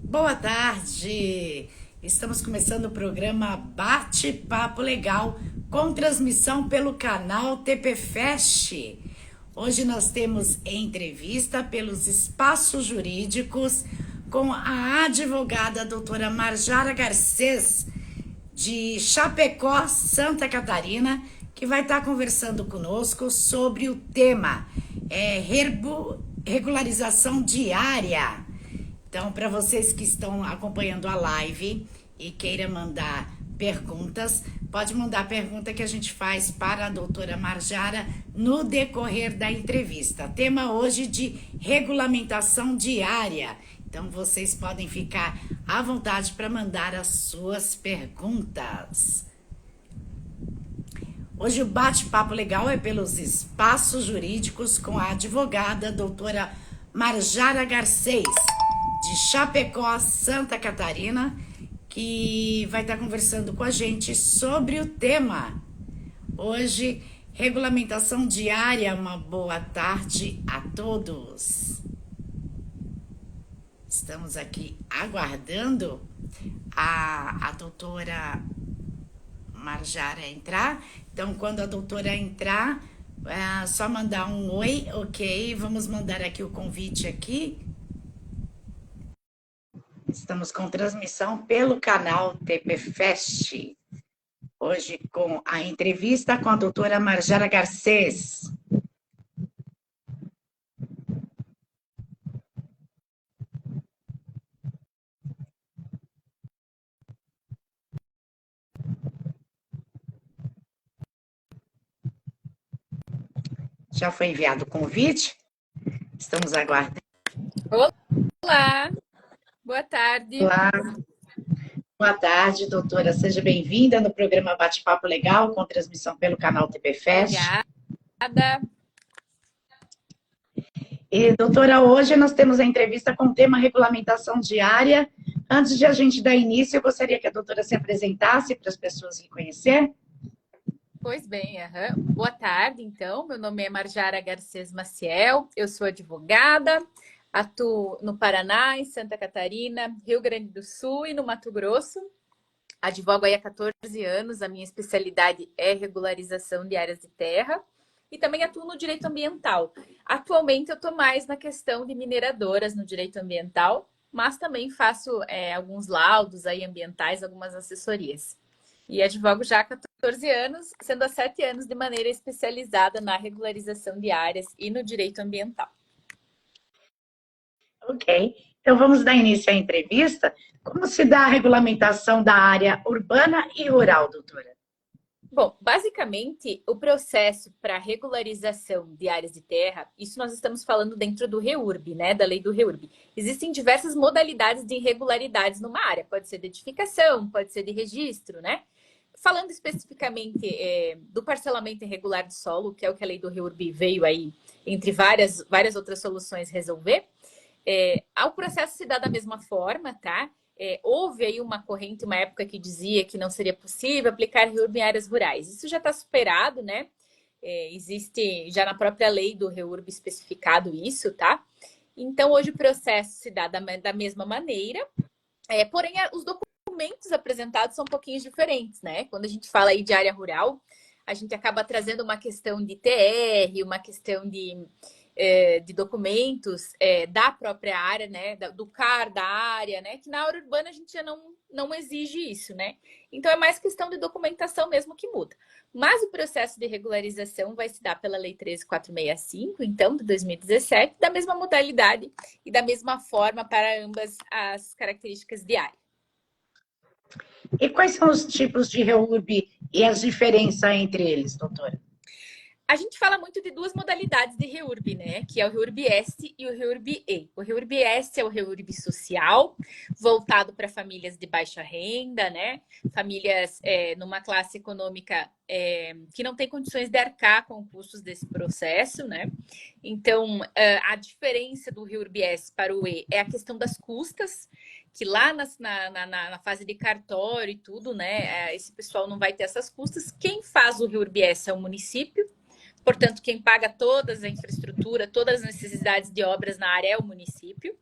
Boa tarde! Estamos começando o programa Bate-Papo Legal com transmissão pelo canal TP Fest. Hoje nós temos entrevista pelos espaços jurídicos com a advogada doutora Marjara Garcês, de Chapecó, Santa Catarina, que vai estar conversando conosco sobre o tema regularização diária. Então, para vocês que estão acompanhando a live e queiram mandar perguntas, pode mandar a pergunta que a gente faz para a doutora Marjara no decorrer da entrevista. Tema hoje de regulamentação diária. Então, vocês podem ficar à vontade para mandar as suas perguntas. Hoje o bate-papo legal é pelos espaços jurídicos com a advogada doutora Marjara Garcês, de Chapecó, Santa Catarina, que vai estar conversando com a gente sobre o tema. Hoje, regulamentação diária. Uma boa tarde a todos. Estamos aqui aguardando a doutora Marjara entrar. Então, quando a doutora entrar, é só mandar um oi, ok? Vamos mandar aqui o convite aqui. Estamos com transmissão pelo canal TP Fest. Hoje com a entrevista com a doutora Marjara Garcês. Já foi enviado o convite? Estamos aguardando. Olá, boa tarde. Olá, boa tarde, doutora. Seja bem-vinda no programa Bate-Papo Legal, com transmissão pelo canal TP Fest. Obrigada. E, doutora, hoje nós temos a entrevista com o tema regulamentação diária. Antes de a gente dar início, eu gostaria que a doutora se apresentasse para as pessoas lhe conhecer. Pois bem, boa tarde, então. Meu nome é Marjara Garcês Maciel, eu sou advogada, atuo no Paraná, em Santa Catarina, Rio Grande do Sul e no Mato Grosso. Advogo aí há 14 anos, a minha especialidade é regularização de áreas de terra e também atuo no direito ambiental. Atualmente eu estou mais na questão de mineradoras no direito ambiental, mas também faço alguns laudos aí ambientais, algumas assessorias. E advogo já há 14 anos, sendo há 7 anos de maneira especializada na regularização de áreas e no direito ambiental. Ok. Então vamos dar início à entrevista. Como se dá a regulamentação da área urbana e rural, doutora? Bom, basicamente, o processo para regularização de áreas de terra, isso nós estamos falando dentro do REURB, né, da lei do REURB. Existem diversas modalidades de irregularidades numa área. Pode ser de edificação, pode ser de registro, né? Falando especificamente do parcelamento irregular de solo, que é o que a lei do REURB veio aí, entre várias outras soluções, resolver, o processo se dá da mesma forma, tá? Houve aí uma corrente, uma época que dizia que não seria possível aplicar REURB em áreas rurais. Isso já está superado, né? Existe já na própria lei do REURB especificado isso, tá? Então, hoje o processo se dá da mesma maneira, porém, os documentos apresentados são um pouquinho diferentes, né? Quando a gente fala aí de área rural, a gente acaba trazendo uma questão de TR, uma questão de documentos da própria área, né? Do CAR da área, né? Que na área urbana a gente já não exige isso, né? Então é mais questão de documentação mesmo que muda. Mas o processo de regularização vai se dar pela Lei 13.465, então, de 2017, da mesma modalidade e da mesma forma para ambas as características de área. E quais são os tipos de REURB e as diferenças entre eles, doutora? A gente fala muito de duas modalidades de REURB, né? Que é o REURB S e o REURB E. O REURB S é o REURB social, voltado para famílias de baixa renda, né? Famílias numa classe econômica que não tem condições de arcar com custos desse processo, né? Então, a diferença do REURB S para o E é a questão das custas, que lá na fase de cartório e tudo, né? Esse pessoal não vai ter essas custas. Quem faz o REURB S é o município. Portanto, quem paga toda a infraestrutura, todas as necessidades de obras na área é o município.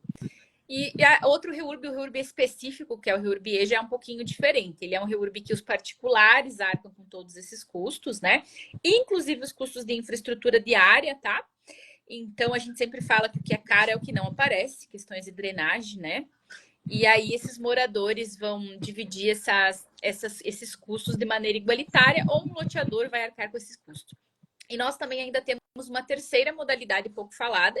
Outro REURB, o REURB específico, que é o REURB E, já é um pouquinho diferente. Ele é um REURB que os particulares arcam com todos esses custos, né? Inclusive os custos de infraestrutura diária, tá? Então, a gente sempre fala que o que é caro é o que não aparece, questões de drenagem, né? E aí, esses moradores vão dividir esses custos de maneira igualitária ou um loteador vai arcar com esses custos. E nós também ainda temos uma terceira modalidade pouco falada,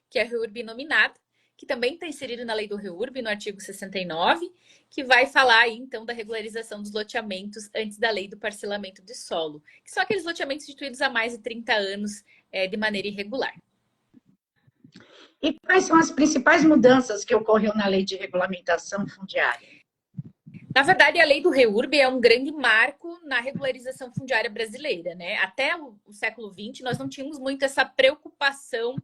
que é a REURB nominada, que também está inserido na lei do REURB, no artigo 69, que vai falar aí, então, da regularização dos loteamentos antes da lei do parcelamento de solo, que são aqueles loteamentos instituídos há mais de 30 anos de maneira irregular. E quais são as principais mudanças que ocorreu na lei de regulamentação fundiária? Na verdade, a lei do REURB é um grande marco na regularização fundiária brasileira, né? Até o século XX, nós não tínhamos muito essa preocupação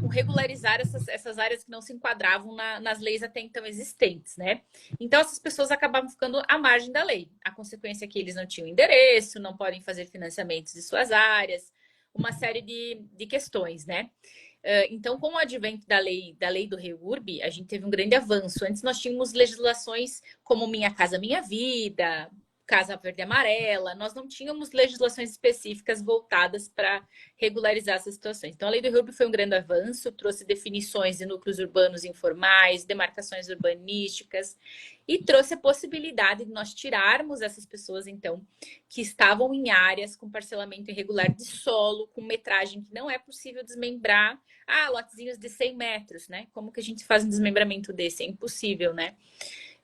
com regularizar essas áreas que não se enquadravam nas leis até então existentes, né? Então, essas pessoas acabavam ficando à margem da lei. A consequência é que eles não tinham endereço, não podem fazer financiamentos de suas áreas, uma série de questões, né? Então, com o advento da lei do REURB, a gente teve um grande avanço. Antes nós tínhamos legislações como Minha Casa Minha Vida, Casa Verde e Amarela, nós não tínhamos legislações específicas voltadas para regularizar essas situações. Então, a lei do REURB foi um grande avanço, trouxe definições de núcleos urbanos informais, demarcações urbanísticas, e trouxe a possibilidade de nós tirarmos essas pessoas, então, que estavam em áreas com parcelamento irregular de solo, com metragem que não é possível desmembrar. Lotezinhos de 100 metros, né? Como que a gente faz um desmembramento desse? É impossível, né?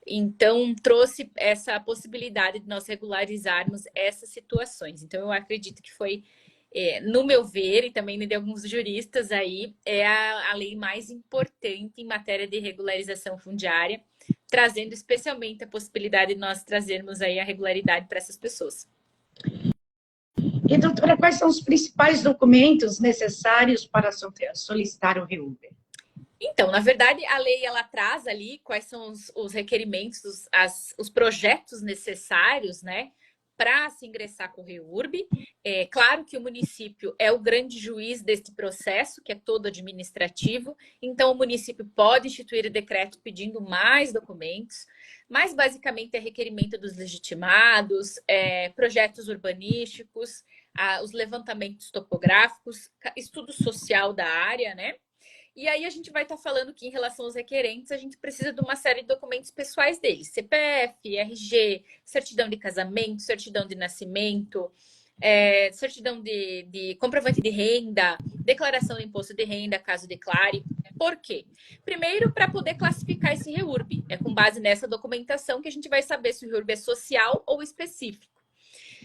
Então, trouxe essa possibilidade de nós regularizarmos essas situações. Então, eu acredito que foi, no meu ver, e também de alguns juristas aí, é a lei mais importante em matéria de regularização fundiária, trazendo especialmente a possibilidade de nós trazermos aí a regularidade para essas pessoas. E, doutora, quais são os principais documentos necessários para solicitar o REURB? Então, na verdade, a lei ela traz ali quais são os requerimentos, os projetos necessários, né, para se ingressar com o REURB. É claro que o município é o grande juiz deste processo, que é todo administrativo, então o município pode instituir decreto pedindo mais documentos, mas basicamente é requerimento dos legitimados, projetos urbanísticos, os levantamentos topográficos, estudo social da área, né? E aí a gente vai estar falando que em relação aos requerentes, a gente precisa de uma série de documentos pessoais deles. CPF, RG, certidão de casamento, certidão de nascimento, certidão de comprovante de renda, declaração do imposto de renda, caso declare. Por quê? Primeiro, para poder classificar esse REURB. É com base nessa documentação que a gente vai saber se o REURB é social ou específico.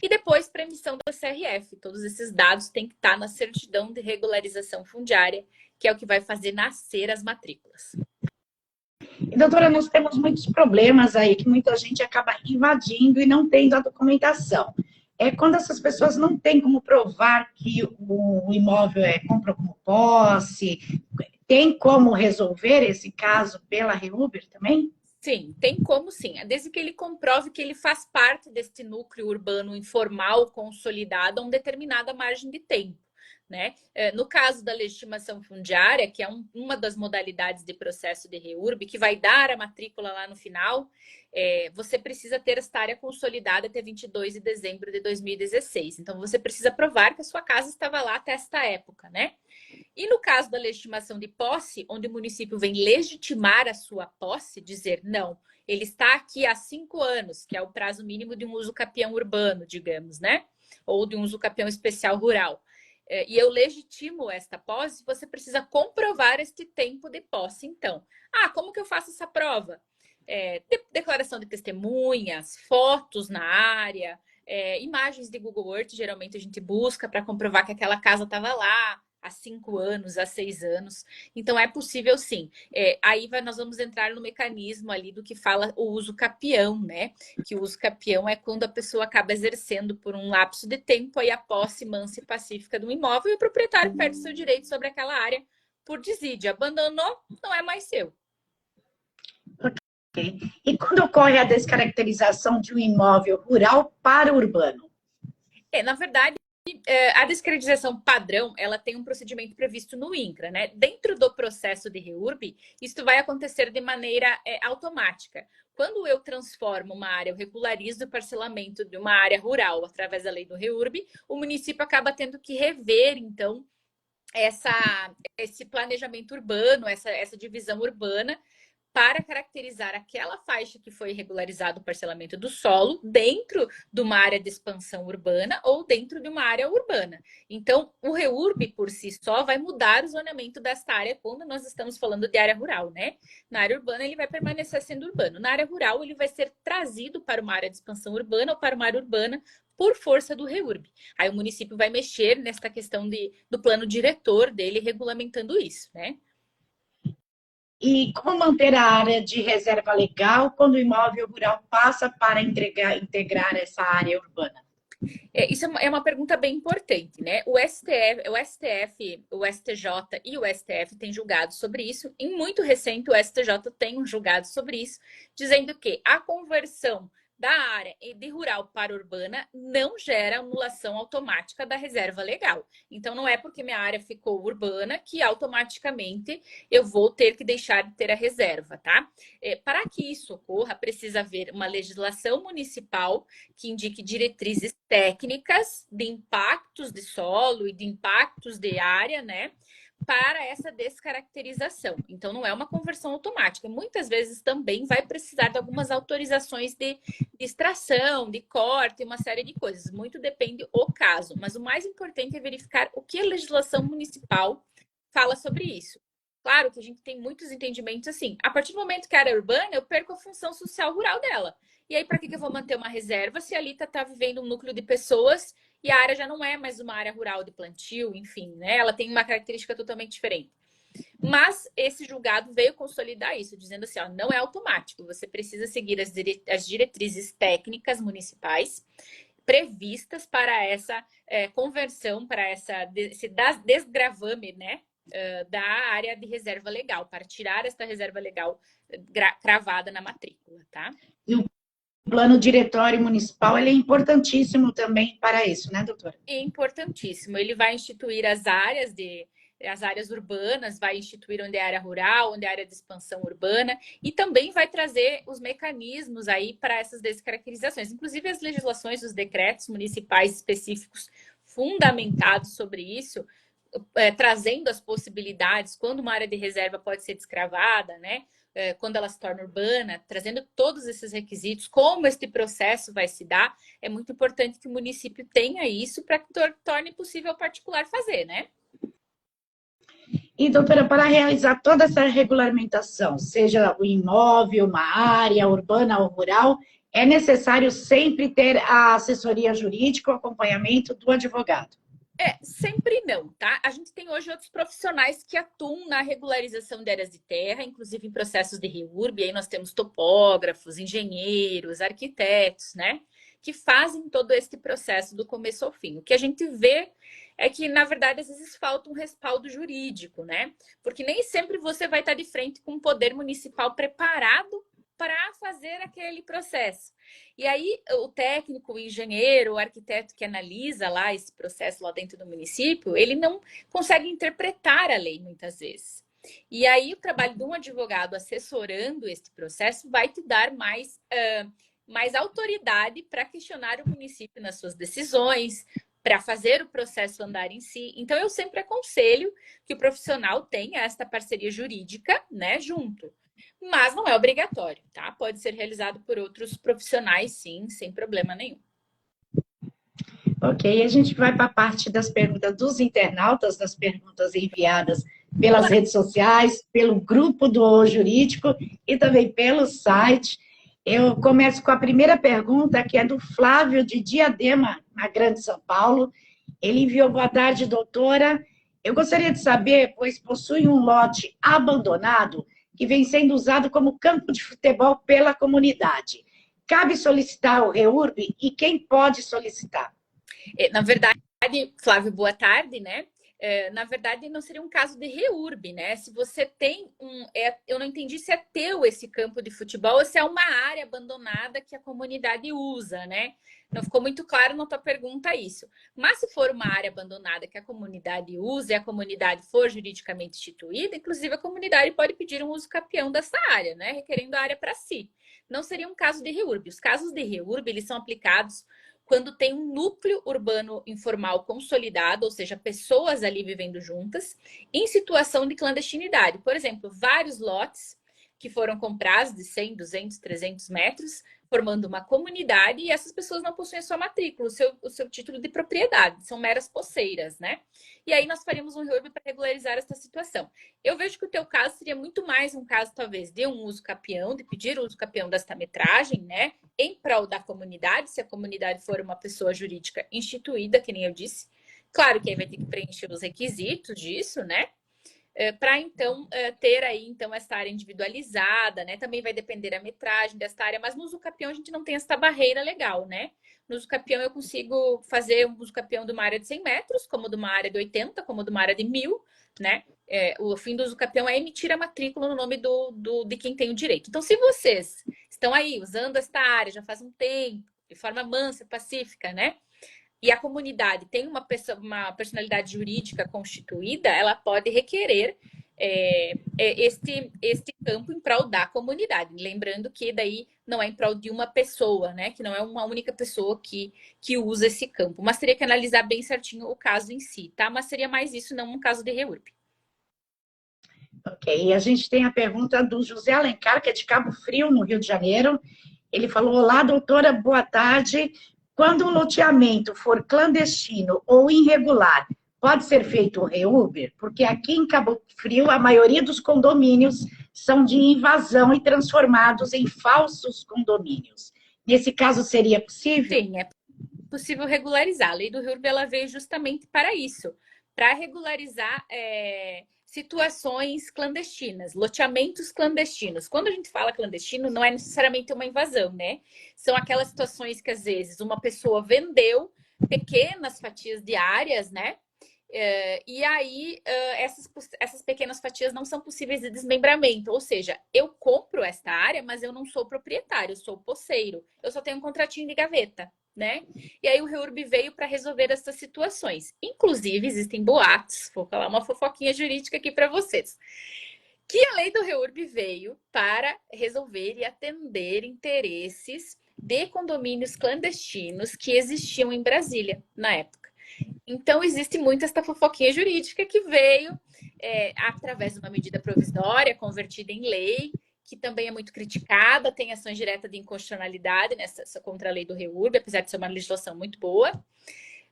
E depois, para emissão do CRF. Todos esses dados têm que estar na certidão de regularização fundiária, que é o que vai fazer nascer as matrículas. E, doutora, nós temos muitos problemas aí, que muita gente acaba invadindo e não tendo a documentação. É quando essas pessoas não têm como provar que o imóvel é compra como posse, tem como resolver esse caso pela REURB também? Sim, tem como sim. Desde que ele comprove que ele faz parte deste núcleo urbano informal consolidado a uma determinada margem de tempo. Né? No caso da legitimação fundiária, que é uma das modalidades de processo de REURB, que vai dar a matrícula lá no final, você precisa ter esta área consolidada até 22 de dezembro de 2016. Então, você precisa provar que a sua casa estava lá até esta época, né? E no caso da legitimação de posse, onde o município vem legitimar a sua posse, dizer, não, ele está aqui há 5 anos, que é o prazo mínimo de um uso capião urbano, digamos, né? Ou de um uso capião especial rural. E eu legitimo esta posse, você precisa comprovar este tempo de posse, então. Como que eu faço essa prova? Declaração de testemunhas, fotos na área, imagens de Google Earth, geralmente a gente busca para comprovar que aquela casa estava lá há 5 anos, há 6 anos. Então, é possível sim. Aí nós vamos entrar no mecanismo ali do que fala o uso capião, né? Que o uso capião é quando a pessoa acaba exercendo por um lapso de tempo aí a posse mansa e pacífica do imóvel e o proprietário perde seu direito sobre aquela área por desídia. Abandonou, não é mais seu. Okay. E quando ocorre a descaracterização de um imóvel rural para urbano? Na verdade, A descredização padrão, ela tem um procedimento previsto no INCRA, né? Dentro do processo de REURB, isso vai acontecer de maneira automática. Quando eu transformo uma área, eu regularizo o parcelamento de uma área rural através da lei do REURB, o município acaba tendo que rever, então, esse planejamento urbano, essa divisão urbana, para caracterizar aquela faixa que foi regularizado o parcelamento do solo dentro de uma área de expansão urbana ou dentro de uma área urbana. Então, o REURB por si só vai mudar o zoneamento desta área quando nós estamos falando de área rural, né? Na área urbana, ele vai permanecer sendo urbano. Na área rural, ele vai ser trazido para uma área de expansão urbana ou para uma área urbana por força do REURB. Aí o município vai mexer nesta questão do plano diretor dele regulamentando isso, né? E como manter a área de reserva legal quando o imóvel rural passa para integrar essa área urbana? Isso é uma pergunta bem importante, né? O STF, o STJ e o STF têm julgado sobre isso. Em muito recente, o STJ tem um julgado sobre isso, dizendo que a conversão da área de rural para urbana não gera anulação automática da reserva legal. Então, não é porque minha área ficou urbana que automaticamente eu vou ter que deixar de ter a reserva, tá? Para que isso ocorra, precisa haver uma legislação municipal que indique diretrizes técnicas de impactos de solo e de impactos de área, né? Para essa descaracterização. Então, não é uma conversão automática. Muitas vezes também vai precisar de algumas autorizações de extração, de corte, uma série de coisas. Muito depende do caso. Mas o mais importante é verificar o que a legislação municipal fala sobre isso. Claro que a gente tem muitos entendimentos assim. A partir do momento que a área é urbana, eu perco a função social rural dela. E aí, para que eu vou manter uma reserva se ali está vivendo um núcleo de pessoas e a área já não é mais uma área rural de plantio, enfim, né? Ela tem uma característica totalmente diferente. Mas esse julgado veio consolidar isso, dizendo assim, ó, não é automático, você precisa seguir as diretrizes técnicas municipais previstas para essa conversão, para esse desgravame, né? Da área de reserva legal, para tirar esta reserva legal cravada na matrícula, tá? E o plano diretório municipal ele é importantíssimo também para isso, né, doutora? É importantíssimo. Ele vai instituir as áreas urbanas, vai instituir onde é área rural, onde é área de expansão urbana, e também vai trazer os mecanismos aí para essas descaracterizações, inclusive as legislações, os decretos municipais específicos fundamentados sobre isso, trazendo as possibilidades, quando uma área de reserva pode ser descravada, né? Quando ela se torna urbana, trazendo todos esses requisitos, como este processo vai se dar, é muito importante que o município tenha isso para que torne possível ao particular fazer, né? E, doutora, para realizar toda essa regulamentação, seja o imóvel, uma área urbana ou rural, é necessário sempre ter a assessoria jurídica, o acompanhamento do advogado. Sempre não, tá? A gente tem hoje outros profissionais que atuam na regularização de áreas de terra, inclusive em processos de REURB, aí nós temos topógrafos, engenheiros, arquitetos, né? Que fazem todo esse processo do começo ao fim. O que a gente vê é que, na verdade, às vezes falta um respaldo jurídico, né? Porque nem sempre você vai estar de frente com um poder municipal preparado para fazer aquele processo. E aí, o técnico, o engenheiro, o arquiteto que analisa lá esse processo lá dentro do município, ele não consegue interpretar a lei muitas vezes. E aí, o trabalho de um advogado assessorando esse processo vai te dar mais autoridade para questionar o município nas suas decisões, para fazer o processo andar em si. Então, eu sempre aconselho que o profissional tenha esta parceria jurídica, né, junto. Mas não é obrigatório, tá? Pode ser realizado por outros profissionais, sim, sem problema nenhum. Ok, a gente vai para a parte das perguntas dos internautas, das perguntas enviadas pelas redes sociais, pelo grupo do jurídico e também pelo site. Eu começo com a primeira pergunta, que é do Flávio de Diadema, na Grande São Paulo. Ele enviou: boa tarde, doutora. Eu gostaria de saber, pois possui um lote abandonado que vem sendo usado como campo de futebol pela comunidade. Cabe solicitar o REURB e quem pode solicitar? Na verdade, Flávio, boa tarde, né? Na verdade, não seria um caso de REURB, né? Se você tem eu não entendi se é teu esse campo de futebol ou se é uma área abandonada que a comunidade usa, né? Não ficou muito claro na tua pergunta isso. Mas se for uma área abandonada que a comunidade usa e a comunidade for juridicamente instituída, inclusive a comunidade pode pedir um uso capião dessa área, né? Requerendo a área para si. Não seria um caso de REURB. Os casos de REURB, eles são aplicados quando tem um núcleo urbano informal consolidado, ou seja, pessoas ali vivendo juntas, em situação de clandestinidade. Por exemplo, vários lotes que foram comprados de 100, 200, 300 metros, formando uma comunidade, e essas pessoas não possuem a sua matrícula, o seu título de propriedade, são meras posseiras, né? E aí nós faríamos um REURB para regularizar essa situação. Eu vejo que o teu caso seria muito mais um caso, talvez, de um uso capião, de pedir o uso capião desta metragem, né? Em prol da comunidade, se a comunidade for uma pessoa jurídica instituída, que nem eu disse. Claro que aí vai ter que preencher os requisitos disso, né? Para então ter aí então essa área individualizada, né? Também vai depender a metragem desta área, mas no uso capião a gente não tem essa barreira legal, né? No uso capião eu consigo fazer um uso capião de uma área de 100 metros, como de uma área de 80, como de uma área de 1000, né? O fim do uso capião é emitir a matrícula no nome de quem tem o direito. Então, se vocês estão aí usando esta área já faz um tempo, de forma mansa, pacífica, né? E a comunidade tem uma personalidade jurídica constituída, ela pode requerer este campo em prol da comunidade. Lembrando que daí não é em prol de uma pessoa, né? Que não é uma única pessoa que usa esse campo. Mas teria que analisar bem certinho o caso em si, tá? Mas seria mais isso, não um caso de REURB. Ok, e a gente tem a pergunta do José Alencar, que é de Cabo Frio, no Rio de Janeiro. Ele falou: olá, doutora, boa tarde. Quando o loteamento for clandestino ou irregular, pode ser feito o REURB? Porque aqui em Cabo Frio, a maioria dos condomínios são de invasão e transformados em falsos condomínios. Nesse caso, seria possível? Sim, é possível regularizar. A lei do REURB ela veio justamente para isso, para regularizar situações clandestinas, loteamentos clandestinos. Quando a gente fala clandestino, não é necessariamente uma invasão, né? São aquelas situações que, às vezes, uma pessoa vendeu pequenas fatias de áreas, né? E aí, essas pequenas fatias não são possíveis de desmembramento. Ou seja, eu compro esta área, mas eu não sou proprietário, eu sou posseiro. Eu só tenho um contratinho de gaveta, né? E aí o REURB veio para resolver essas situações. Inclusive, existem boatos, vou falar uma fofoquinha jurídica aqui para vocês, que a lei do REURB veio para resolver e atender interesses de condomínios clandestinos que existiam em Brasília na época. Então, existe muito essa fofoquinha jurídica que veio através de uma medida provisória convertida em lei, que também é muito criticada, tem ações diretas de inconstitucionalidade contra a lei do REURB, apesar de ser uma legislação muito boa,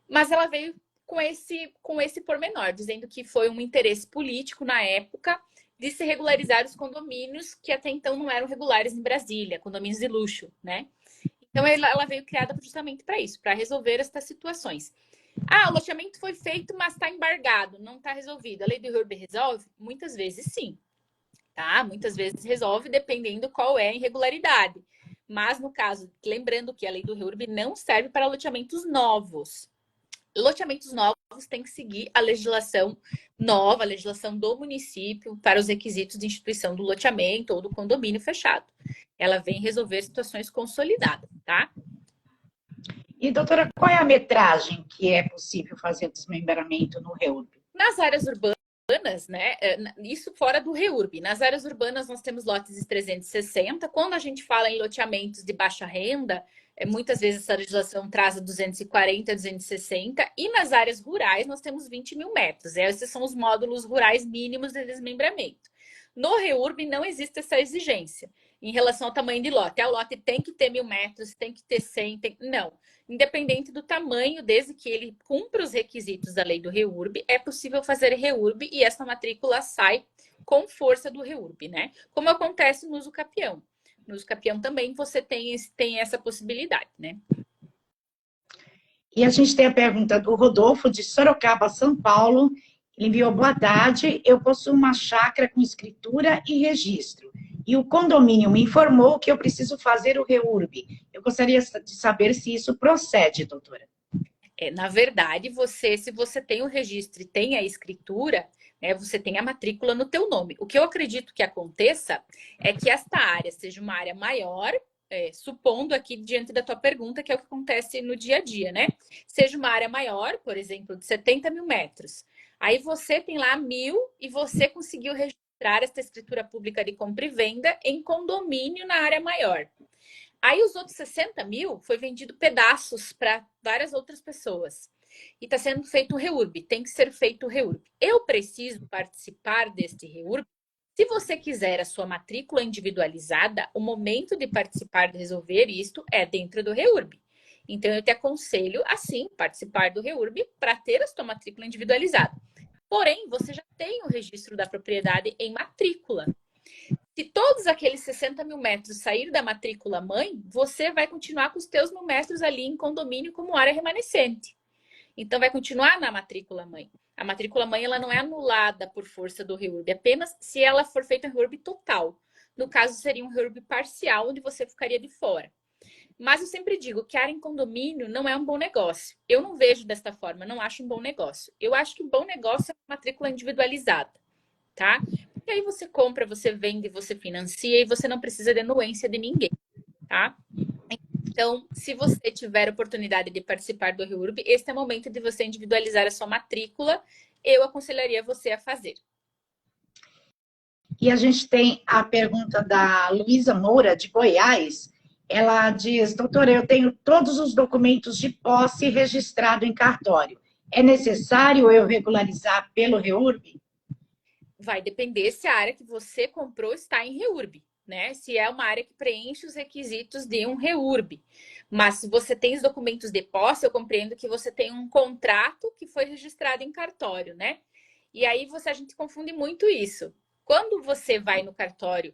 mas ela veio com esse pormenor, dizendo que foi um interesse político na época de se regularizar os condomínios que até então não eram regulares em Brasília, condomínios de luxo, né? Então, ela veio criada justamente para isso, para resolver estas situações. O loteamento foi feito, mas está embargado, não está resolvido. A lei do REURB resolve? Muitas vezes sim. Tá? Muitas vezes resolve, dependendo qual é a irregularidade. Mas, no caso, lembrando que a lei do REURB não serve para loteamentos novos. Loteamentos novos têm que seguir a legislação nova, a legislação do município, para os requisitos de instituição do loteamento ou do condomínio fechado. Ela vem resolver situações consolidadas, tá? E, doutora, qual é a metragem que é possível fazer desmembramento no REURB? Nas áreas urbanas, né? Isso fora do REURB. Nas áreas urbanas nós temos lotes de 360. Quando a gente fala em loteamentos de baixa renda, muitas vezes essa legislação traz a 240, 260. E nas áreas rurais nós temos 20 mil metros. Esses são os módulos rurais mínimos de desmembramento. No REURB não existe essa exigência em relação ao tamanho de lote. O lote tem que ter 1000 metros, tem que ter 100, não. Independente do tamanho, desde que ele cumpra os requisitos da lei do REURB, é possível fazer REURB e essa matrícula sai com força do REURB, né? Como acontece no uso capião. No uso capião também você tem essa possibilidade, né? E a gente tem a pergunta do Rodolfo, de Sorocaba, São Paulo. Ele enviou: boa tarde, eu possuo uma chácara com escritura e registro. E o condomínio me informou que eu preciso fazer o REURB. Eu gostaria de saber se isso procede, doutora. Na verdade, se você tem o registro e tem a escritura, né, você tem a matrícula no teu nome. O que eu acredito que aconteça é que esta área seja uma área maior, supondo aqui diante da tua pergunta, que é o que acontece no dia a dia, né? Seja uma área maior, por exemplo, de 70 mil metros. Aí você tem lá 1.000 e você conseguiu registrar esta escritura pública de compra e venda em condomínio na área maior. Aí os outros 60 mil foi vendido pedaços para várias outras pessoas. E está sendo feito o REURB, tem que ser feito o REURB. Eu preciso participar deste REURB. Se você quiser a sua matrícula individualizada, o momento de participar, de resolver isto, é dentro do REURB. Então, eu te aconselho, assim, participar do REURB para ter a sua matrícula individualizada. Porém, você já tem o registro da propriedade em matrícula. Se todos aqueles 60 mil metros sair da matrícula mãe, você vai continuar com os teus 1.000 metros ali em condomínio como área remanescente. Então, vai continuar na matrícula mãe. A matrícula mãe ela não é anulada por força do REURB, apenas se ela for feita em REURB total. No caso, seria um REURB parcial, onde você ficaria de fora. Mas eu sempre digo que área em condomínio não é um bom negócio. Eu não vejo desta forma, não acho um bom negócio. Eu acho que um bom negócio é a matrícula individualizada, tá? Porque aí você compra, você vende, você financia e você não precisa de anuência de ninguém, tá? Então, se você tiver oportunidade de participar do REURB, este é o momento de você individualizar a sua matrícula. Eu aconselharia você a fazer. E a gente tem a pergunta da Luísa Moura, de Goiás. Ela diz, doutora, eu tenho todos os documentos de posse registrado em cartório. É necessário eu regularizar pelo REURB? Vai depender se a área que você comprou está em REURB, né? Se é uma área que preenche os requisitos de um REURB. Mas se você tem os documentos de posse, eu compreendo que você tem um contrato que foi registrado em cartório, né? E aí a gente confunde muito isso. Quando você vai no cartório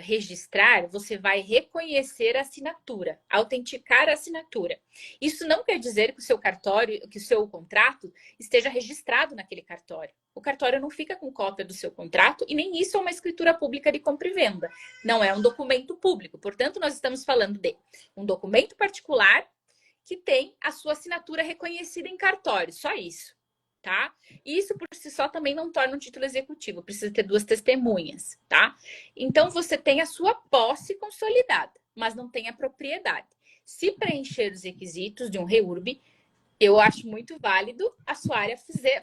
registrar, você vai reconhecer a assinatura, autenticar a assinatura. Isso não quer dizer que o seu cartório, que o seu contrato esteja registrado naquele cartório. O cartório não fica com cópia do seu contrato e nem isso é uma escritura pública de compra e venda. Não é um documento público. Portanto, nós estamos falando de um documento particular que tem a sua assinatura reconhecida em cartório. Só isso. Tá? Isso por si só também não torna um título executivo, precisa ter 2 testemunhas, tá? Então você tem a sua posse consolidada, mas não tem a propriedade. Se preencher os requisitos de um REURB, eu acho muito válido a sua área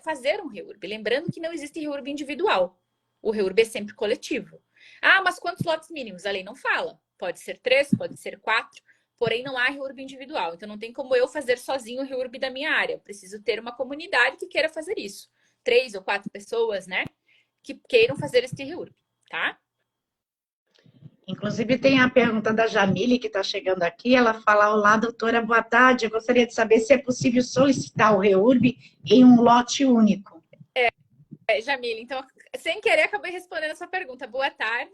fazer um REURB. Lembrando que não existe REURB individual. O REURB é sempre coletivo. Ah, mas quantos lotes mínimos? A lei não fala. Pode ser 3, pode ser 4. Porém, não há REURB individual. Então, não tem como eu fazer sozinho o REURB da minha área. Eu preciso ter uma comunidade que queira fazer isso. 3 ou 4 pessoas, né? Que queiram fazer este REURB, tá? Inclusive, tem a pergunta da Jamile, que está chegando aqui. Ela fala, olá, doutora, boa tarde. Eu gostaria de saber se é possível solicitar o REURB em um lote único. Jamile, então, sem querer, acabei respondendo a sua pergunta. Boa tarde.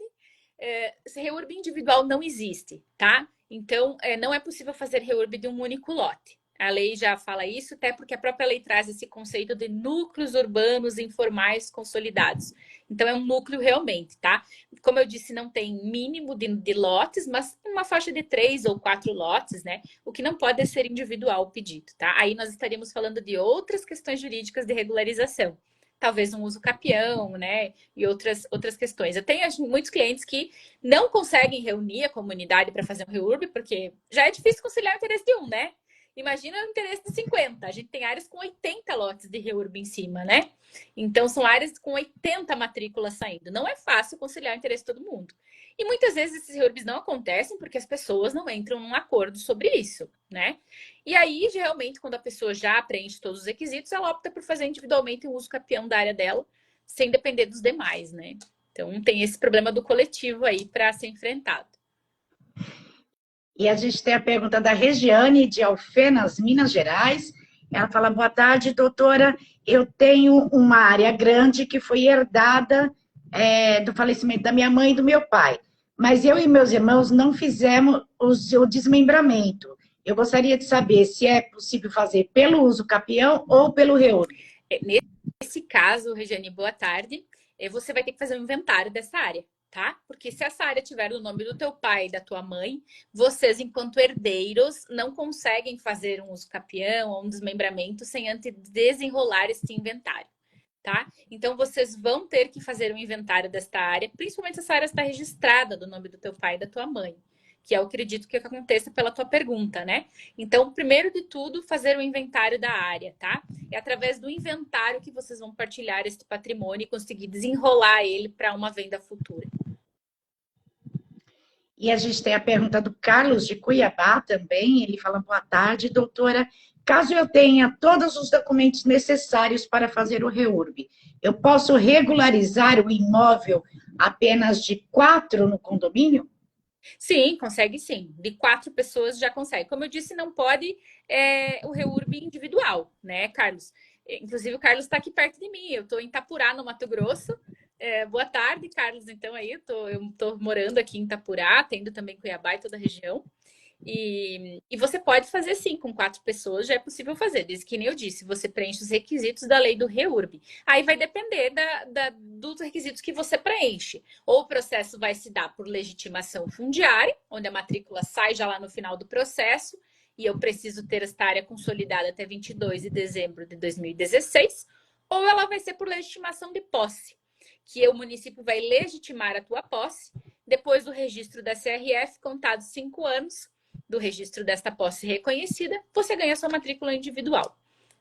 REURB individual não existe, tá? Então, não é possível fazer REURB de um único lote. A lei já fala isso, até porque a própria lei traz esse conceito de núcleos urbanos informais consolidados. Então, é um núcleo realmente, tá? Como eu disse, não tem mínimo de lotes, mas uma faixa de 3 ou 4 lotes, né? O que não pode ser individual o pedido, tá? Aí nós estaríamos falando de outras questões jurídicas de regularização. Talvez um uso capião, né? E outras questões. Eu tenho muitos clientes que não conseguem reunir a comunidade para fazer um REURB, porque já é difícil conciliar o interesse de um, né? Imagina o interesse de 50. A gente tem áreas com 80 lotes de REURB em cima, né? Então, são áreas com 80 matrículas saindo. Não é fácil conciliar o interesse de todo mundo. E muitas vezes esses REURBs não acontecem porque as pessoas não entram num acordo sobre isso, né? E aí, realmente, quando a pessoa já preenche todos os requisitos, ela opta por fazer individualmente o uso capião da área dela, sem depender dos demais, né? Então, tem esse problema do coletivo aí para ser enfrentado. E a gente tem a pergunta da Regiane, de Alfenas, Minas Gerais. Ela fala, boa tarde, doutora. Eu tenho uma área grande que foi herdada do falecimento da minha mãe e do meu pai. Mas eu e meus irmãos não fizemos o desmembramento. Eu gostaria de saber se é possível fazer pelo uso capião ou pelo REURB. Nesse caso, Regiane, boa tarde. Você vai ter que fazer um inventário dessa área. tá? Porque se essa área tiver o nome do teu pai e da tua mãe, vocês, enquanto herdeiros, não conseguem fazer um uso capião ou um desmembramento sem antes desenrolar este inventário, tá? Então, vocês vão ter que fazer um inventário desta área, principalmente se essa área está registrada do nome do teu pai e da tua mãe, que eu acredito que aconteça pela tua pergunta, né? Então, primeiro de tudo, fazer um inventário da área, tá? É através do inventário que vocês vão partilhar este patrimônio e conseguir desenrolar ele para uma venda futura. E a gente tem a pergunta do Carlos de Cuiabá também. Ele fala: boa tarde, doutora. Caso eu tenha todos os documentos necessários para fazer o REURB, eu posso regularizar o imóvel apenas de 4 no condomínio? Sim, consegue sim. De 4 pessoas já consegue. Como eu disse, não pode o REURB individual, né, Carlos? Inclusive, o Carlos está aqui perto de mim. Eu estou em Itapurá, no Mato Grosso. Boa tarde, Carlos. Então, aí, eu tô morando aqui em Itapurá, atendo também Cuiabá e toda a região. E você pode fazer sim, com 4 pessoas já é possível fazer, desde que nem eu disse, você preenche os requisitos da lei do REURB. Aí vai depender dos requisitos que você preenche. Ou o processo vai se dar por legitimação fundiária, onde a matrícula sai já lá no final do processo, e eu preciso ter esta área consolidada até 22 de dezembro de 2016, ou ela vai ser por legitimação de posse, que o município vai legitimar a tua posse, depois do registro da CRF, contados 5 anos, do registro desta posse reconhecida, você ganha sua matrícula individual,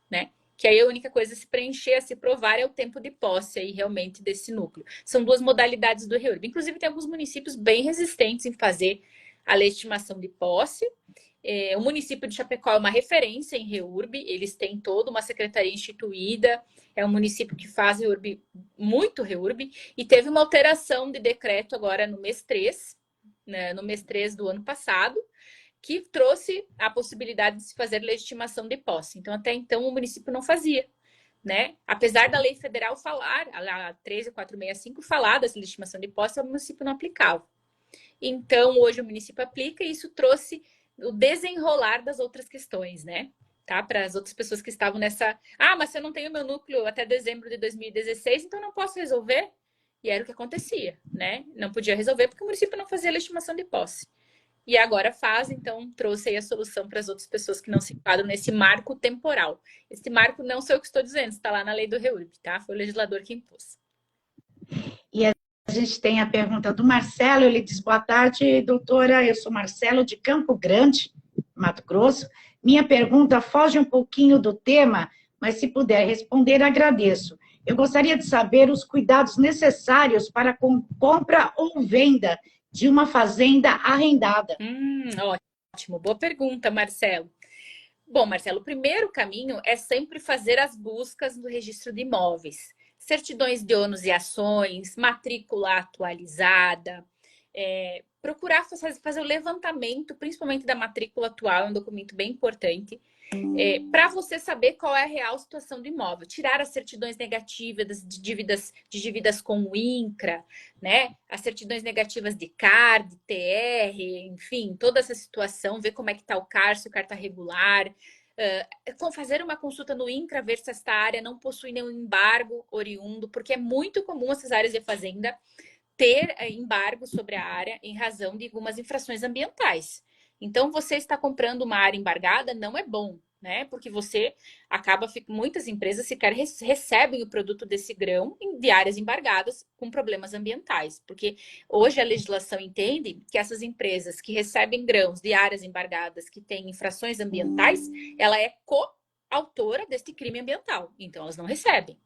né? Que aí a única coisa a se preencher, a se provar é o tempo de posse aí realmente desse núcleo. São 2 modalidades do REURB. Inclusive, tem alguns municípios bem resistentes em fazer a legitimação de posse. O município de Chapecó é uma referência em REURB, eles têm toda uma secretaria instituída, é um município que faz REURB, muito REURB, e teve uma alteração de decreto agora no mês 3, né, no mês 3 do ano passado, que trouxe a possibilidade de se fazer legitimação de posse. Então, até então, o município não fazia, né? Apesar da lei federal falar, a 13465 falar dessa legitimação de posse, o município não aplicava. Então, hoje o município aplica e isso trouxe o desenrolar das outras questões, né? Tá? Para as outras pessoas que estavam nessa... Ah, mas se eu não tenho meu núcleo até dezembro de 2016, então não posso resolver? E era o que acontecia, né? Não podia resolver porque o município não fazia legitimação de posse. E agora faz, então trouxe aí a solução para as outras pessoas que não se enquadram nesse marco temporal. Esse marco não sou eu que estou dizendo, está lá na lei do REURB, tá? Foi o legislador que impôs. E a gente tem a pergunta do Marcelo. Ele diz: boa tarde, doutora. Eu sou Marcelo de Campo Grande, Mato Grosso. Minha pergunta foge um pouquinho do tema, mas se puder responder, agradeço. Eu gostaria de saber os cuidados necessários para compra ou venda de uma fazenda arrendada. Ótimo, boa pergunta, Marcelo. Bom, Marcelo, o primeiro caminho é sempre fazer as buscas no registro de imóveis. Certidões de ônus e ações, matrícula atualizada, procurar fazer o levantamento, principalmente da matrícula atual, é um documento bem importante, para você saber qual é a real situação do imóvel. Tirar as certidões negativas de dívidas com o INCRA, né? As certidões negativas de CAR, de TR, enfim, toda essa situação, ver como é que está o CAR, se o CAR está regular. Fazer uma consulta no INCRA, ver se esta área não possui nenhum embargo oriundo, porque é muito comum essas áreas de fazenda ter embargo sobre a área em razão de algumas infrações ambientais. Então, você está comprando uma área embargada, não é bom, né? Porque você acaba, muitas empresas sequer recebem o produto desse grão de áreas embargadas com problemas ambientais. Porque hoje a legislação entende que essas empresas que recebem grãos de áreas embargadas que têm infrações ambientais, ela é coautora deste crime ambiental. Então, elas não recebem.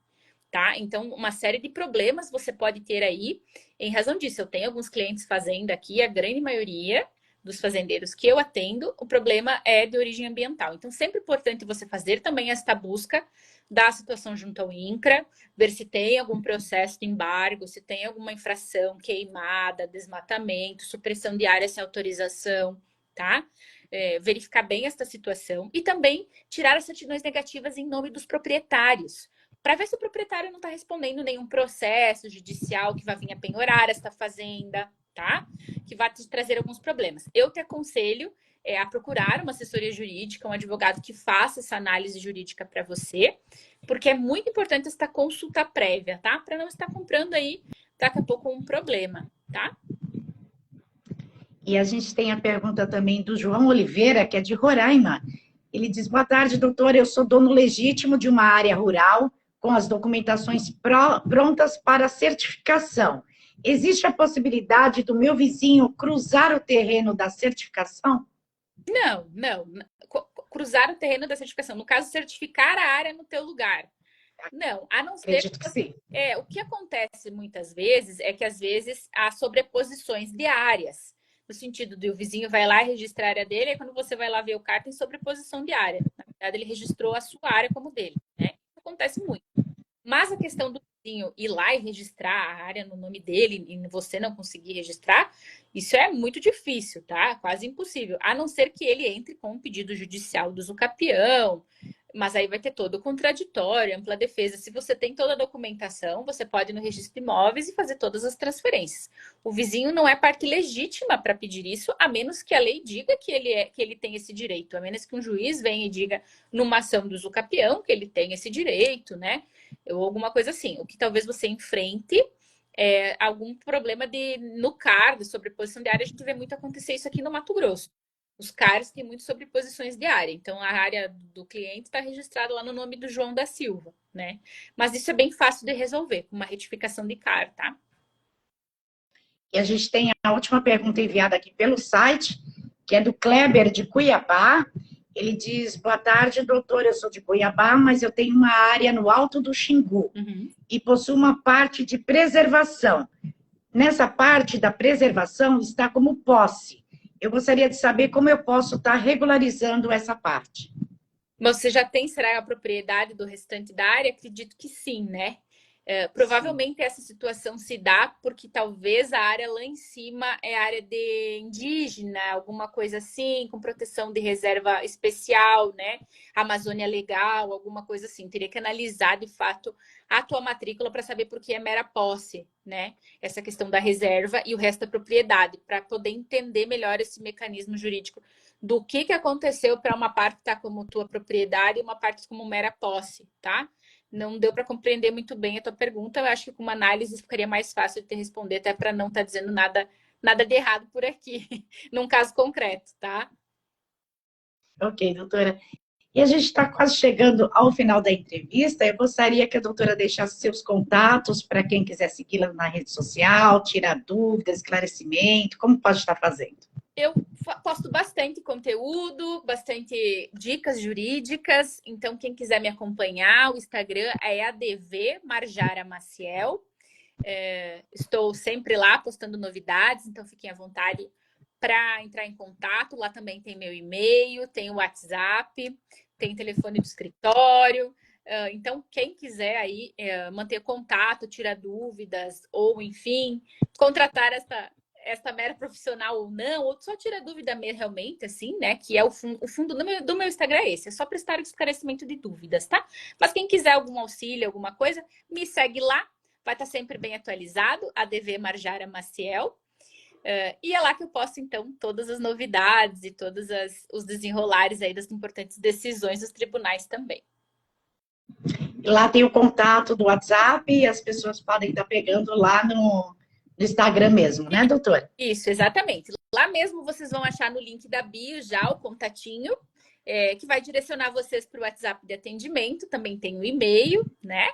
Tá? Então, uma série de problemas você pode ter aí em razão disso. Eu tenho alguns clientes fazenda aqui, a grande maioria dos fazendeiros que eu atendo, o problema é de origem ambiental. Então, sempre é importante você fazer também esta busca da situação junto ao INCRA, ver se tem algum processo de embargo, se tem alguma infração, queimada, desmatamento, supressão de área sem autorização, tá? Verificar bem esta situação e também tirar as certidões negativas em nome dos proprietários, para ver se o proprietário não está respondendo nenhum processo judicial que vai vir a penhorar esta fazenda, tá? Que vai te trazer alguns problemas. Eu te aconselho a procurar uma assessoria jurídica, um advogado que faça essa análise jurídica para você, porque é muito importante esta consulta prévia, tá? Para não estar comprando aí daqui a pouco um problema. tá? E a gente tem a pergunta também do João Oliveira, que é de Roraima. Ele diz: boa tarde, doutora. Eu sou dono legítimo de uma área rural com as documentações prontas para certificação. Existe a possibilidade do meu vizinho cruzar o terreno da certificação? Não, não. Cruzar o terreno da certificação. No caso, certificar a área no teu lugar. Não, a não ser Acredito que sim. o que acontece muitas vezes é que às vezes há sobreposições de áreas. No sentido de o vizinho vai lá e registrar a área dele, e quando você vai lá ver o CAR, tem sobreposição de área. Na verdade, ele registrou a sua área como dele, né? Isso acontece muito. Mas a questão do vizinho ir lá e registrar a área no nome dele e você não conseguir registrar, isso é muito difícil, tá? Quase impossível. A não ser que ele entre com um pedido judicial do usucapião, mas aí vai ter todo o contraditório, ampla defesa. Se você tem toda a documentação, você pode ir no registro de imóveis e fazer todas as transferências. O vizinho não é parte legítima para pedir isso, a menos que a lei diga que ele tem esse direito, a menos que um juiz venha e diga numa ação do usucapião que ele tem esse direito, né? Ou alguma coisa assim. O que talvez você enfrente é algum problema no CAR, de sobreposição de área. A gente vê muito acontecer isso aqui no Mato Grosso. Os CARs têm muito sobreposições de área. Então, a área do cliente está registrada lá no nome do João da Silva, né? Mas isso é bem fácil de resolver, com uma retificação de CAR, tá? E a gente tem a última pergunta enviada aqui pelo site, que é do Kleber, de Cuiabá. Ele diz: boa tarde, doutor, eu sou de Cuiabá, mas eu tenho uma área no Alto do Xingu e possuo uma parte de preservação. Nessa parte da preservação está como posse. Eu gostaria de saber como eu posso estar regularizando essa parte. Você já tem, será, a propriedade do restante da área? Acredito que sim, né? Provavelmente essa situação se dá porque talvez a área lá em cima é área de indígena, alguma coisa assim, com proteção de reserva especial, né? Amazônia Legal, alguma coisa assim. Teria que analisar de fato a tua matrícula para saber por que é mera posse, né? Essa questão da reserva e o resto da propriedade, para poder entender melhor esse mecanismo jurídico do que aconteceu para uma parte estar como tua propriedade e uma parte como mera posse, tá? Não deu para compreender muito bem a tua pergunta. Eu acho que com uma análise ficaria mais fácil de te responder, até para não estar dizendo nada de errado por aqui, num caso concreto, tá? Ok, doutora. E a gente está quase chegando ao final da entrevista. Eu gostaria que a doutora deixasse seus contatos para quem quiser segui-la na rede social, tirar dúvidas, esclarecimento, como pode estar fazendo? Eu posto bastante conteúdo, bastante dicas jurídicas. Então, quem quiser me acompanhar, o Instagram é ADV Marjara Maciel. Estou sempre lá postando novidades, então fiquem à vontade para entrar em contato. Lá também tem meu e-mail, tem o WhatsApp, tem telefone do escritório. Então, quem quiser aí manter contato, tirar dúvidas, ou enfim, contratar essa mera profissional ou não, ou só tira dúvida realmente, assim, né? Que é o fundo do meu Instagram é esse, é só prestar esclarecimento de dúvidas, tá? Mas quem quiser algum auxílio, alguma coisa, me segue lá, vai estar sempre bem atualizado, ADV Marjara Maciel. E é lá que eu posto, então, todas as novidades e todos os desenrolares aí das importantes decisões dos tribunais também. Lá tem o contato do WhatsApp e as pessoas podem estar pegando lá no Instagram mesmo, né, doutora? Isso, exatamente. Lá mesmo vocês vão achar no link da bio já o contatinho, que vai direcionar vocês para o WhatsApp de atendimento, também tem o e-mail, né?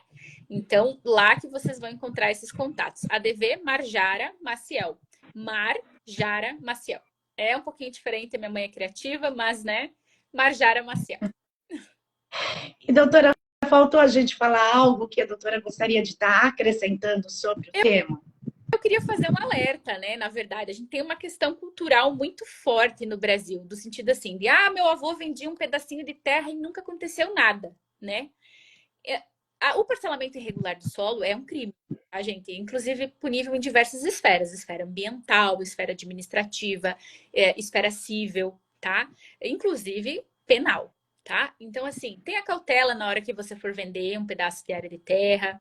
Então, lá que vocês vão encontrar esses contatos. ADV Marjara Maciel. Marjara Maciel. É um pouquinho diferente, minha mãe é criativa, mas, né? Marjara Maciel. E, doutora, faltou a gente falar algo que a doutora gostaria de estar acrescentando sobre o tema? Eu queria fazer um alerta, né? Na verdade, a gente tem uma questão cultural muito forte no Brasil, do sentido assim, de meu avô vendia um pedacinho de terra e nunca aconteceu nada, né? O parcelamento irregular do solo é um crime, tá, gente? Inclusive punível em diversas esferas, esfera ambiental, esfera administrativa, esfera civil, tá? Inclusive penal, tá? Então, assim, tenha cautela na hora que você for vender um pedaço de área de terra.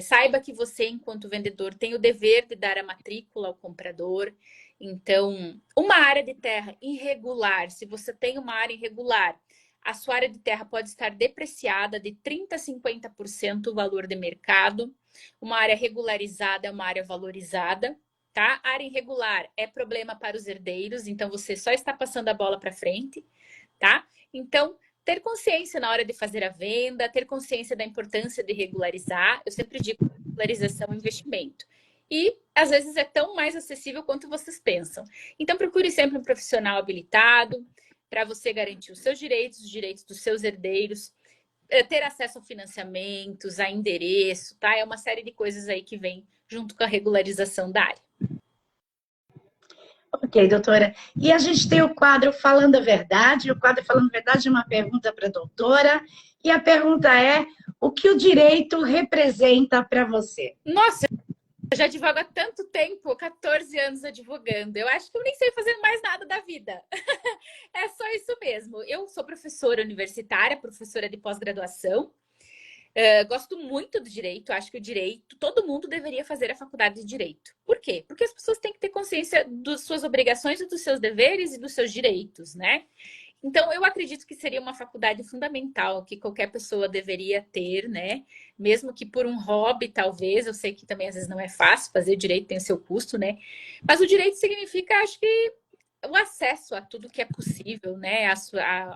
Saiba que você, enquanto vendedor, tem o dever de dar a matrícula ao comprador. Então, uma área de terra irregular, se você tem uma área irregular, a sua área de terra pode estar depreciada de 30% a 50% o valor de mercado. Uma área regularizada é uma área valorizada, tá? Área irregular é problema para os herdeiros, então você só está passando a bola para frente, tá? Então, ter consciência na hora de fazer a venda, ter consciência da importância de regularizar. Eu sempre digo que regularização é um investimento. E, às vezes, é tão mais acessível quanto vocês pensam. Então, procure sempre um profissional habilitado para você garantir os direitos dos seus herdeiros, ter acesso a financiamentos, a endereço, tá? É uma série de coisas aí que vem junto com a regularização da área. Ok, doutora. E a gente tem o quadro Falando a Verdade. O quadro Falando a Verdade é uma pergunta para a doutora. E a pergunta é: o que o direito representa para você? Nossa, eu já advogo há tanto tempo, 14 anos advogando. Eu acho que eu nem sei fazer mais nada da vida. É só isso mesmo. Eu sou professora universitária, professora de pós-graduação. Gosto muito do direito, acho que o direito, todo mundo deveria fazer a faculdade de direito. Por quê? Porque as pessoas têm que ter consciência das suas obrigações e dos seus deveres e dos seus direitos, né? Então, eu acredito que seria uma faculdade fundamental que qualquer pessoa deveria ter, né? Mesmo que por um hobby, talvez. Eu sei que também às vezes não é fácil fazer direito, tem o seu custo, né? Mas o direito significa, acho que, o acesso a tudo que é possível, né?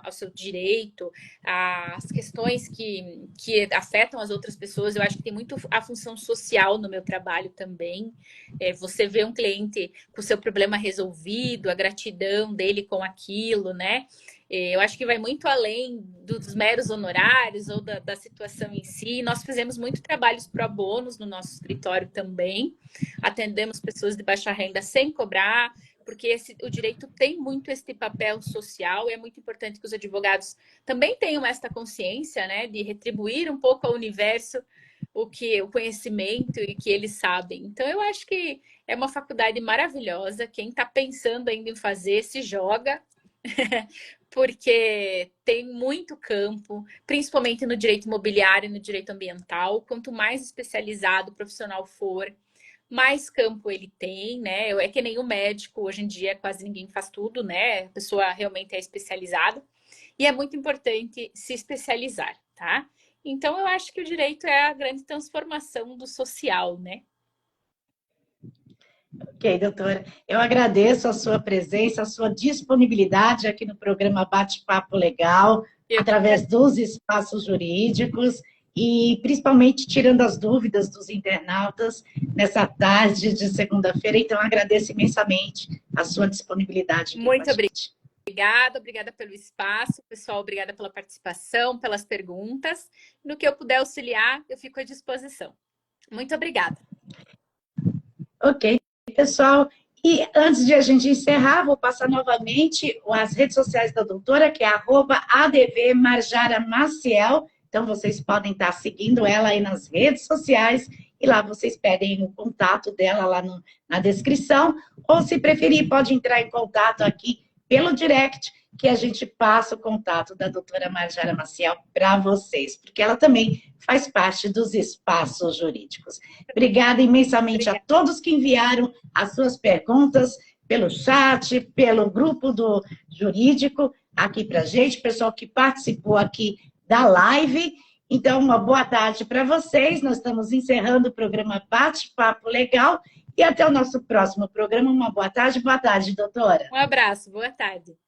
Ao seu direito, às questões que afetam as outras pessoas. Eu acho que tem muito a função social no meu trabalho também. Você vê um cliente com o seu problema resolvido, a gratidão dele com aquilo, né? Eu acho que vai muito além dos meros honorários ou da situação em si. Nós fizemos muito trabalhos pro bono no nosso escritório também. Atendemos pessoas de baixa renda sem cobrar, porque o direito tem muito esse papel social e é muito importante que os advogados também tenham esta consciência, né, de retribuir um pouco ao universo o conhecimento e que eles sabem. Então, eu acho que é uma faculdade maravilhosa. Quem está pensando ainda em fazer, se joga, porque tem muito campo, principalmente no direito imobiliário e no direito ambiental. Quanto mais especializado o profissional for, mais campo ele tem, né? É que nem o médico, hoje em dia quase ninguém faz tudo, né? A pessoa realmente é especializada. E é muito importante se especializar, tá? Então, eu acho que o direito é a grande transformação do social, né? Ok, doutora. Eu agradeço a sua presença, a sua disponibilidade aqui no programa Bate-Papo Legal, através dos espaços jurídicos e principalmente tirando as dúvidas dos internautas nessa tarde de segunda-feira. Então, agradeço imensamente a sua disponibilidade aqui Muito com a gente. obrigada pelo espaço, pessoal, obrigada pela participação, pelas perguntas. No que eu puder auxiliar, eu fico à disposição. Muito obrigada. Ok, pessoal. E antes de a gente encerrar, vou passar novamente as redes sociais da doutora, que é @advmarjaramaciel. Então, vocês podem estar seguindo ela aí nas redes sociais e lá vocês pedem o contato dela lá na descrição. Ou, se preferir, pode entrar em contato aqui pelo direct, que a gente passa o contato da doutora Marjara Maciel para vocês, porque ela também faz parte dos espaços jurídicos. Obrigada imensamente a todos que enviaram as suas perguntas pelo chat, pelo grupo do jurídico aqui para a gente, pessoal que participou aqui da live. Então, uma boa tarde para vocês. Nós estamos encerrando o programa Bate-Papo Legal e até o nosso próximo programa. Uma boa tarde, doutora. Um abraço, boa tarde.